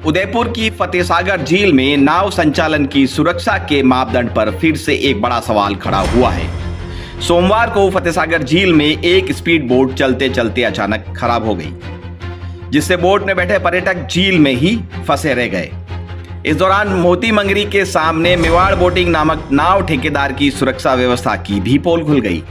उदयपुर की फतेहसागर झील में नाव संचालन की सुरक्षा के मापदंड पर फिर से एक बड़ा सवाल खड़ा हुआ है। सोमवार को फतेहसागर झील में एक स्पीड बोट चलते चलते अचानक खराब हो गई, जिससे बोट में बैठे पर्यटक झील में ही फंसे रह गए। इस दौरान मोती मंगरी के सामने मेवाड़ बोटिंग नामक नाव ठेकेदार की सुरक्षा व्यवस्था की भी पोल खुल गई।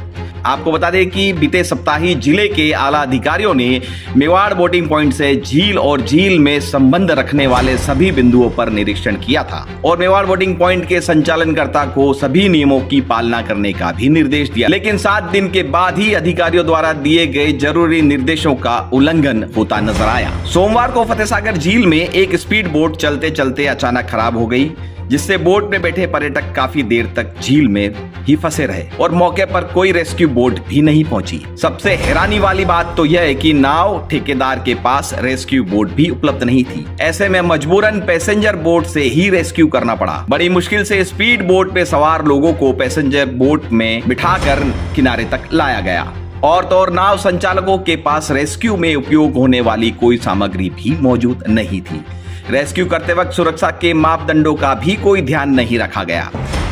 आपको बता दें कि बीते सप्ताह ही जिले के आला अधिकारियों ने मेवाड़ बोटिंग पॉइंट से झील और झील में संबंध रखने वाले सभी बिंदुओं पर निरीक्षण किया था और मेवाड़ बोटिंग पॉइंट के संचालनकर्ता को सभी नियमों की पालना करने का भी निर्देश दिया। लेकिन 7 दिन के बाद ही अधिकारियों द्वारा दिए गए जरूरी निर्देशों का उल्लंघन होता नजर आया। सोमवार को फतेहसागर झील में एक स्पीड बोट चलते चलते अचानक खराब हो गई, जिससे बोट में बैठे पर्यटक काफी देर तक झील में ही फंसे रहे और मौके पर कोई रेस्क्यू बोट भी नहीं पहुंची। सबसे हैरानी वाली बात तो यह है कि नाव ठेकेदार के पास रेस्क्यू बोट भी उपलब्ध नहीं थी। ऐसे में मजबूरन पैसेंजर बोट से ही रेस्क्यू करना पड़ा। बड़ी मुश्किल से स्पीड बोट पे सवार लोगों को पैसेंजर बोट में बिठाकर किनारे तक लाया गया और तो और नाव संचालकों के पास रेस्क्यू में उपयोग होने वाली कोई सामग्री भी मौजूद नहीं थी। रेस्क्यू करते वक्त सुरक्षा के मापदंडों का भी कोई ध्यान नहीं रखा गया।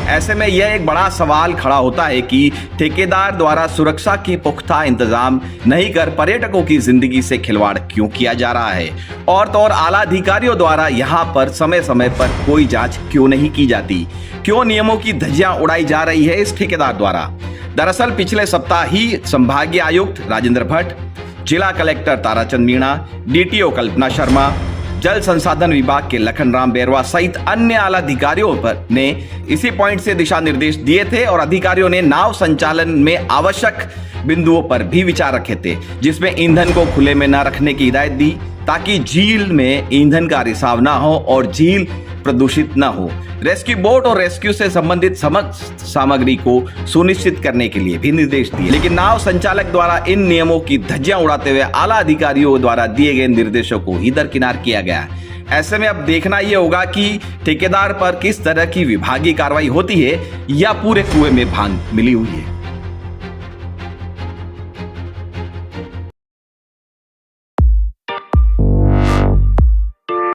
ऐसे में यह एक बड़ा सवाल खड़ा होता है कि ठेकेदार द्वारा सुरक्षा के पुख्ता इंतजाम नहीं कर पर्यटकों की जिंदगी से खिलवाड़ क्यों किया जा रहा है और तो और आला अधिकारियों द्वारा यहाँ पर समय समय पर कोई जांच क्यों नहीं की जाती, क्यों नियमों की धज्जियां उड़ाई जा रही है इस ठेकेदार द्वारा। दरअसल पिछले सप्ताह ही संभागीय आयुक्त राजेंद्र भट्ट, जिला कलेक्टर ताराचंद मीणा, डीटीओ कल्पना शर्मा, जल संसाधन विभाग के लखन राम बैरवा सहित अन्य आला अधिकारियों पर ने इसी पॉइंट से दिशा निर्देश दिए थे और अधिकारियों ने नाव संचालन में आवश्यक बिंदुओं पर भी विचार रखे थे, जिसमें ईंधन को खुले में न रखने की हिदायत दी ताकि झील में ईंधन का रिसाव ना हो और झील प्रदूषित न हो। रेस्क्यू बोट और रेस्क्यू से संबंधित समस्त सामग्री को सुनिश्चित करने के लिए भी निर्देश दिए, लेकिन नाव संचालक द्वारा इन नियमों की धज्जियां उड़ाते हुए आला अधिकारियों द्वारा दिए गए निर्देशों को ही दरकिनार किया गया। ऐसे में अब देखना यह होगा कि ठेकेदार पर किस तरह की विभागीय कार्रवाई होती है या पूरे कुएं में भांग मिली हुई है।